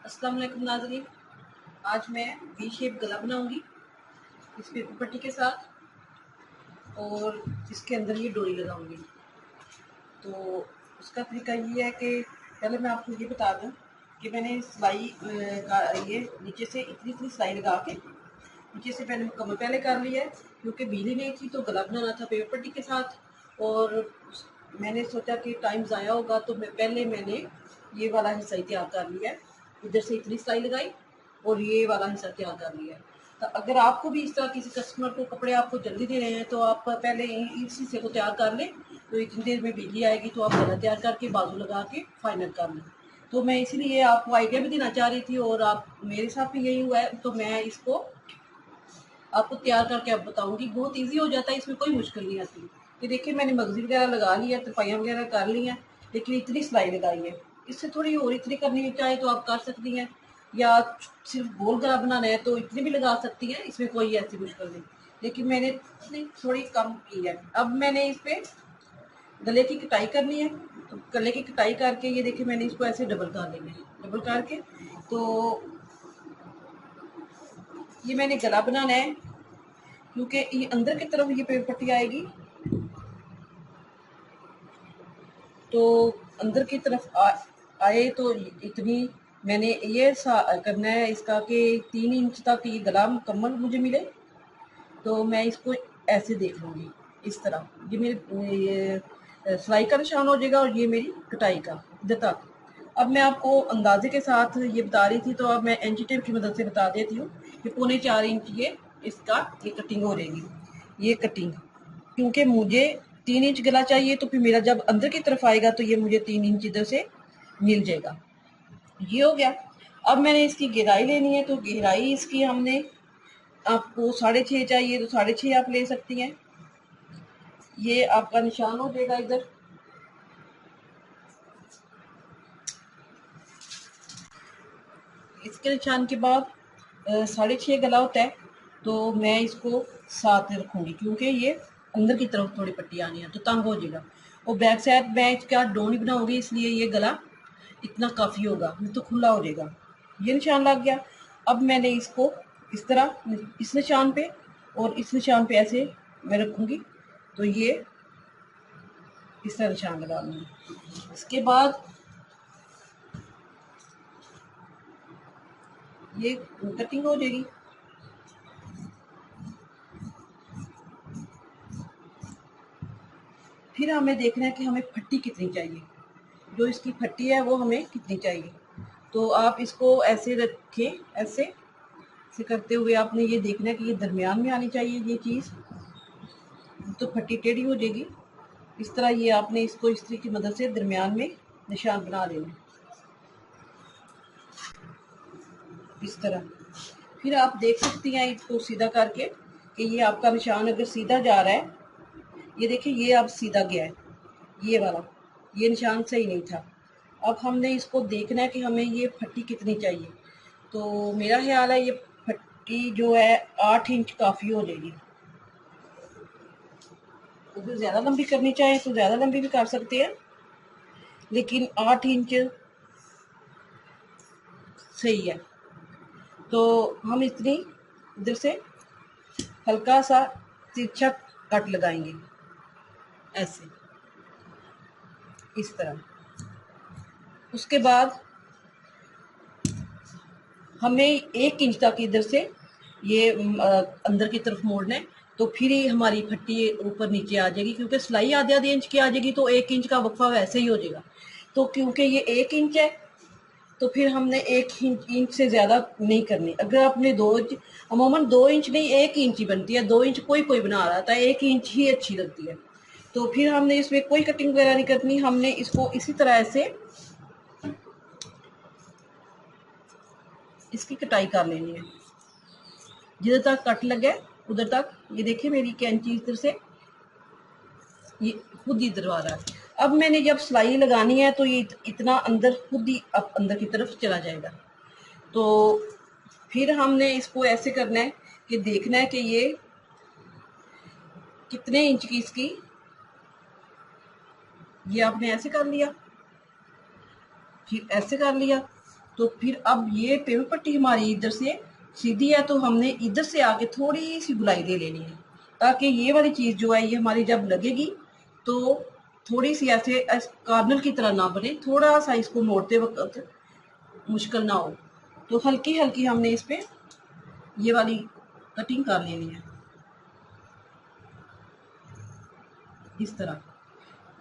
अस्सलाम वालेकुम नाज़रीन। आज मैं वी शेप गला बनाऊंगी इस पेपर पट्टी के साथ और इसके अंदर ये डोरी लगाऊंगी। तो उसका तरीका ये है कि पहले मैं आपको ये बता दूं कि मैंने सिलाई का ये नीचे से इतनी इतनी सिलाई लगा के नीचे से मैंने मुकम्मल पहले कर लिया है, क्योंकि बिजली नहीं थी तो गला बनाना था पेपर पट्टी के साथ। और मैंने सोचा कि टाइम ज़ाया होगा तो मैंने ये वाला हिस्सा ही तैयार कर लिया है। इधर से इतनी सिलाई लगाई और ये वाला हिस्सा तैयार कर लिया है। तो अगर आपको भी इस तरह किसी कस्टमर को कपड़े आपको जल्दी दे रहे हैं तो आप पहले इस हिस्से को तैयार कर लें, तो इतनी देर में बिजली आएगी तो आप गला तैयार करके बाजू लगा के फाइनल कर लें। तो मैं इसीलिए आपको आइडिया भी देना चाह रही थी और आप मेरे साथ भी यही हुआ है, तो मैं इसको आपको तैयार करके अब बताऊंगी। बहुत इजी हो जाता है, इसमें कोई मुश्किल नहीं आती। ये देखिए मैंने मगजी वगैरह लगा लिया, तरपाइयाँ वगैरह कर ली हैं, लेकिन इतनी सिलाई लगाई है। इससे थोड़ी और इतनी करनी चाहे तो आप कर सकती हैं, या सिर्फ गोल गला बनाना है तो इतनी भी लगा सकती हैं, इसमें कोई ऐसी मुश्किल नहीं। लेकिन मैंने इतनी थोड़ी कम की है। अब मैंने इस पे गले की कटाई करनी है, तो गले की कटाई करके ये देखिए मैंने इसको ऐसे डबल कर लेना है। डबल करके तो ये मैंने गला बनाना है, क्योंकि ये अंदर की तरफ ये पेपर पट्टी आएगी, तो अंदर की तरफ आए तो इतनी मैंने ये करना है इसका कि 3 इंच तक ये गला मुकम्मल मुझे मिले। तो मैं इसको ऐसे देख लूँगी इस तरह। ये मेरी ये सिलाई का निशान हो जाएगा और ये मेरी कटाई का इधर तक। अब मैं आपको अंदाजे के साथ ये बता रही थी, तो अब मैं इंची टेप की मदद से बता देती हूँ कि 3.25 इंच ये इसका ये कटिंग हो रहेगी। ये कटिंग क्योंकि मुझे 3 इंच गला चाहिए, तो फिर मेरा जब अंदर की तरफ आएगा तो ये मुझे 3 इंच इधर से मिल जाएगा। ये हो गया। अब मैंने इसकी गहराई लेनी है, तो गहराई इसकी हमने आपको 6.5 चाहिए तो 6.5 आप ले सकती हैं। ये आपका निशान हो जाएगा इधर। इसके निशान के बाद 6.5 गला होता है, तो मैं इसको 7 रखूँगी, क्योंकि ये अंदर की तरफ थोड़ी पट्टी आनी है तो तंग हो जाएगा। और बैक साइड मैं इसका डोरी बनाऊंगी, इसलिए ये गला इतना काफ़ी होगा, नहीं तो खुला हो जाएगा। ये निशान लग गया। अब मैंने इसको इस तरह इस निशान पे और इस निशान पे ऐसे मैं रखूँगी, तो ये इस तरह निशान लगा लूँगी। इसके बाद ये कटिंग हो जाएगी। फिर हमें देखना है कि हमें फट्टी कितनी चाहिए, जो इसकी फट्टी है वो हमें कितनी चाहिए। तो आप इसको ऐसे रखें, ऐसे करते हुए आपने ये देखना है कि ये दरमियान में आनी चाहिए ये चीज़, तो फट्टी टेढ़ी हो जाएगी। इस तरह ये आपने इसको इस्त्री की मदद से दरमियान में निशान बना लेना इस तरह। फिर आप देख सकती हैं इसको सीधा करके कि ये आपका निशान अगर सीधा जा रहा है, ये देखिए ये अब सीधा गया है, ये वाला ये निशान सही नहीं था। अब हमने इसको देखना है कि हमें ये फट्टी कितनी चाहिए। तो मेरा ख्याल है ये फट्टी जो है 8 इंच काफ़ी हो जाएगी। अगर ज़्यादा लंबी करनी चाहे तो ज़्यादा लंबी भी कर सकते हैं, लेकिन 8 इंच सही है। तो हम इतनी इधर से हल्का सा तिरछा कट लगाएंगे ऐसे, इस तरह। उसके बाद हमें 1 इंच तक इधर से ये अंदर की तरफ मोड़ना है, तो फिर ही हमारी फट्टी ऊपर नीचे आ जाएगी, क्योंकि सिलाई आधे आधे इंच की आ जाएगी तो 1 इंच का वक्फा वैसे ही हो जाएगा। तो क्योंकि ये 1 इंच है, तो फिर हमने 1 इंच से ज़्यादा नहीं करनी। अगर आपने 2 इंच, अमूमन 2 इंच नहीं 1 इंच ही बनती है। 2 इंच कोई कोई बना रहा था, 1 इंच ही अच्छी लगती है। तो फिर हमने इसमें कोई कटिंग वगैरह नहीं करनी, हमने इसको इसी तरह ऐसे इसकी कटाई कर लेनी है। जिधर तक कट लगे उधर तक, ये देखिए मेरी कैंची इधर से ये खुद ही इधर आ रहा है। अब मैंने जब सिलाई लगानी है तो ये इतना अंदर खुद ही अब अंदर की तरफ चला जाएगा। तो फिर हमने इसको ऐसे करना है कि देखना है कि ये कितने इंच की इसकी, ये आपने ऐसे कर लिया, फिर ऐसे कर लिया, तो फिर अब ये पेपर पट्टी हमारी इधर से सीधी है, तो हमने इधर से आके थोड़ी सी गुलाई दे लेनी है, ताकि ये वाली चीज़ जो है ये हमारी जब लगेगी तो थोड़ी सी ऐसे कार्नर की तरह ना बने, थोड़ा सा इसको मोड़ते वक्त मुश्किल ना हो। तो हल्की हल्की हमने इस पे ये वाली कटिंग कर लेनी है इस तरह।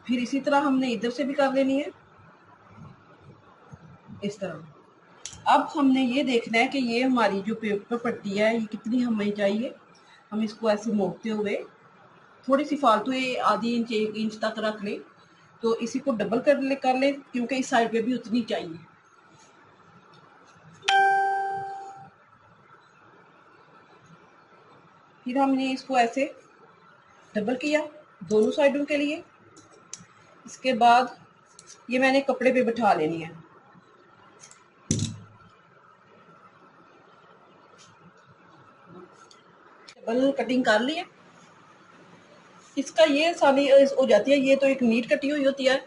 फिर इसी तरह हमने इधर से भी कर लेनी है इस तरह। अब हमने ये देखना है कि ये हमारी जो पेपर पट्टी है ये कितनी हमें चाहिए। हम इसको ऐसे मोड़ते हुए थोड़ी सी फालतू ये आधी इंच 1 इंच तक रख लें, तो इसी को डबल कर लें क्योंकि इस साइड पे भी उतनी चाहिए। फिर हमने इसको ऐसे डबल किया दोनों साइडों के लिए। इसके बाद ये मैंने कपड़े पे बिठा लेनी है। डबल कटिंग कर ली है। इसका ये आसानी हो जाती है, ये तो एक नीट कटी हुई होती है,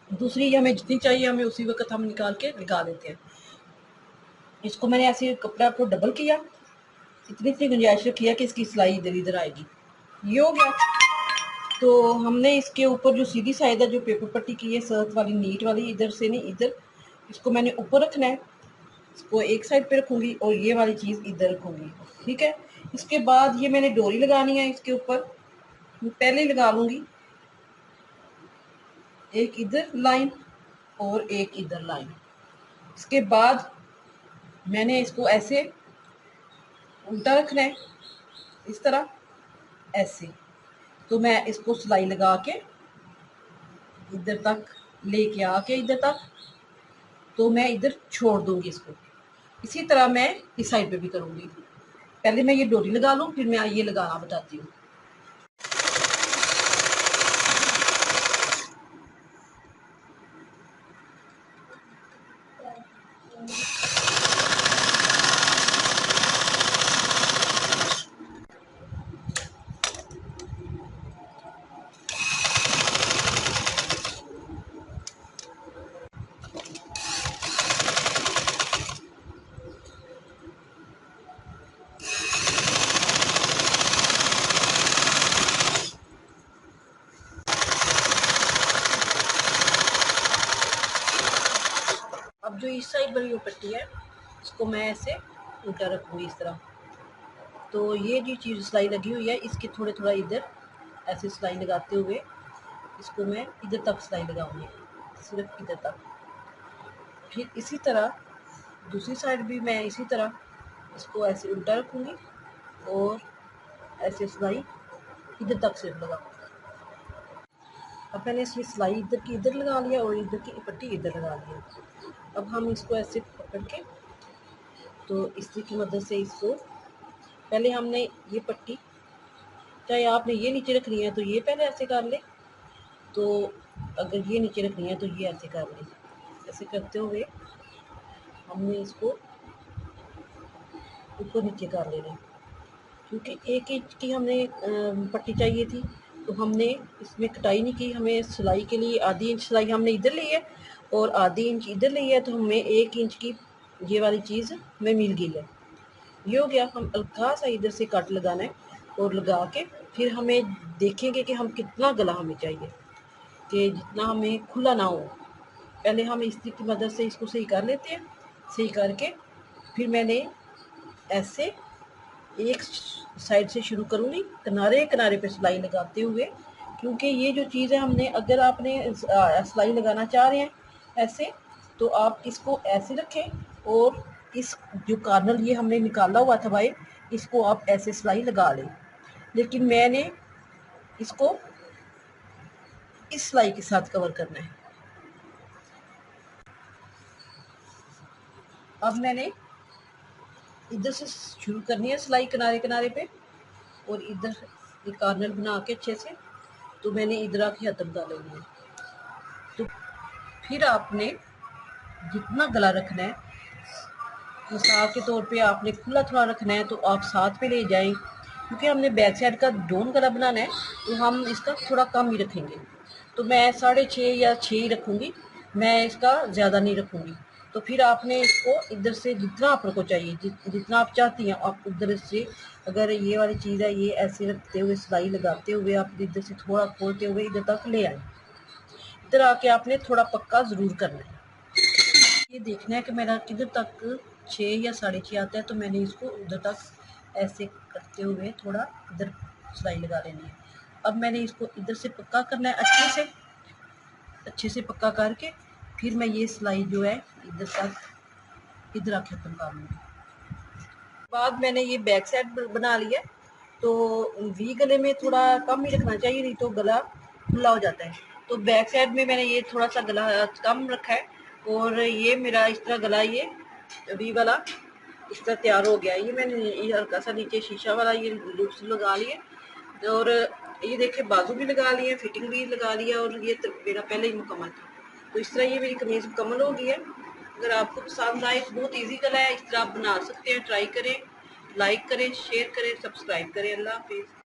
दूसरी हमें जितनी चाहिए हमें उसी वक्त हम निकाल के लगा देते हैं। इसको मैंने ऐसे कपड़ा को डबल किया, इतनी इतनी गुंजाइश रखी है कि इसकी सिलाई इधर इधर आएगी। ये हो गया। तो हमने इसके ऊपर जो सीधी साइड है जो पेपर पट्टी की है सर्च वाली नीट वाली, इधर से नहीं इधर, इसको मैंने ऊपर रखना है। इसको एक साइड पे रखूंगी और ये वाली चीज़ इधर रखूंगी, ठीक है। इसके बाद ये मैंने डोरी लगानी है इसके ऊपर। पहले लगा लूंगी एक इधर लाइन और एक इधर लाइन। इसके बाद मैंने इसको ऐसे उल्टा रखना है इस तरह ऐसे। तो मैं इसको सिलाई लगा के इधर तक लेके आके इधर तक, तो मैं इधर छोड़ दूंगी इसको। इसी तरह मैं इस साइड पे भी करूंगी। पहले मैं ये डोरी लगा लूं, फिर मैं ये लगाना बताती हूँ। अब जो इस साइड वाली पट्टी है इसको मैं ऐसे उल्टा रखूंगी इस तरह। तो ये जो चीज़ सिलाई लगी हुई है इसकी थोड़े थोड़ा इधर ऐसे सिलाई लगाते हुए इसको मैं इधर तक सिलाई लगाऊंगी, सिर्फ इधर तक। फिर इसी तरह दूसरी साइड भी मैं इसी तरह इसको ऐसे उल्टा रखूंगी और ऐसे सिलाई इधर तक सिर्फ लगाऊंगी। अब मैंने इसकी सिलाई इधर की इधर लगा लिया और इधर की पट्टी इधर लगा लिया। अब हम इसको ऐसे पकड़ के, तो इसी की मदद से इसको पहले हमने ये पट्टी, चाहे आपने ये नीचे रखनी है तो ये पहले ऐसे कर ले, तो अगर ये नीचे रखनी है तो ये ऐसे कर ले। ऐसे करते हुए हमने इसको ऊपर नीचे कर लेना, क्योंकि 1 इंच की हमने पट्टी चाहिए थी, तो हमने इसमें कटाई नहीं की। हमें सिलाई के लिए आधी इंच सिलाई हमने इधर ली है और आधी इंच इधर ली है, तो हमें 1 इंच की ये वाली चीज़ हमें मिल गई है। ये हो गया। हम हल्का सा इधर से कट लगाना है और लगा के फिर हमें देखेंगे कि हम कितना गला हमें चाहिए, कि जितना हमें खुला ना हो। पहले हम इस्त्री की मदद से इसको सही कर लेते हैं। सही करके फिर मैंने ऐसे एक साइड से शुरू करूँगी, किनारे किनारे पे सिलाई लगाते हुए, क्योंकि ये जो चीज़ है हमने, अगर आपने सिलाई लगाना चाह रहे हैं ऐसे, तो आप इसको ऐसे रखें और इस जो कार्नर ये हमने निकाला हुआ था भाई, इसको आप ऐसे सिलाई लगा लें। लेकिन मैंने इसको इस सिलाई के साथ कवर करना है। अब मैंने इधर से शुरू करनी है सिलाई किनारे किनारे पे और इधर एक कार्नर बना के अच्छे से, तो मैंने इधर आके हथम डाल लेनी है। तो फिर आपने जितना गला रखना है, मिसाल के तौर पे आपने खुला थोड़ा रखना है तो आप साथ पे ले जाएं, क्योंकि हमने बैक साइड का डोन गला बनाना है तो हम इसका थोड़ा कम ही रखेंगे। तो मैं 6.5 या 6 ही रखूँगी, मैं इसका ज़्यादा नहीं रखूँगी। तो फिर आपने इसको इधर से जितना आपको चाहिए, जितना आप चाहती हैं, आप उधर से, अगर ये वाली चीज़ है, ये ऐसे रखते हुए सिलाई लगाते हुए आप इधर से थोड़ा खोलते हुए इधर तक ले आए। इधर आके आपने थोड़ा पक्का ज़रूर करना है। ये देखना है कि मेरा किधर तक 6 या 6.5 आता है, तो मैंने इसको उधर तक ऐसे करते हुए थोड़ा इधर सिलाई लगा लेनी है। अब मैंने इसको इधर से पक्का करना है, अच्छे से पक्का करके फिर मैं ये सिलाई जो है इधर तक इधर आके खत्म कर लूँगी। बाद मैंने ये बैक साइड बना लिया, तो वी गले में थोड़ा कम ही रखना चाहिए, नहीं तो गला खुला हो जाता है। तो बैक साइड में मैंने ये थोड़ा सा गला कम रखा है, और ये मेरा इस तरह गला, ये वी वाला इस तरह तैयार हो गया। ये मैंने ये हल्का सा नीचे शीशा वाला ये लूप्स लगा लिए, और ये देखिए बाजू भी लगा लिए, फिटिंग भी लगा लिया, और ये मेरा पहले ही मुकम्मल था। तो इस तरह ये मेरी कमीज़ मुकम्मल हो गई है। अगर आपको पसंद आए, बहुत इजी गला है, इस तरह आप बना सकते हैं। ट्राई करें, लाइक करें, शेयर करें, सब्सक्राइब करें। अल्लाह हाफिज़।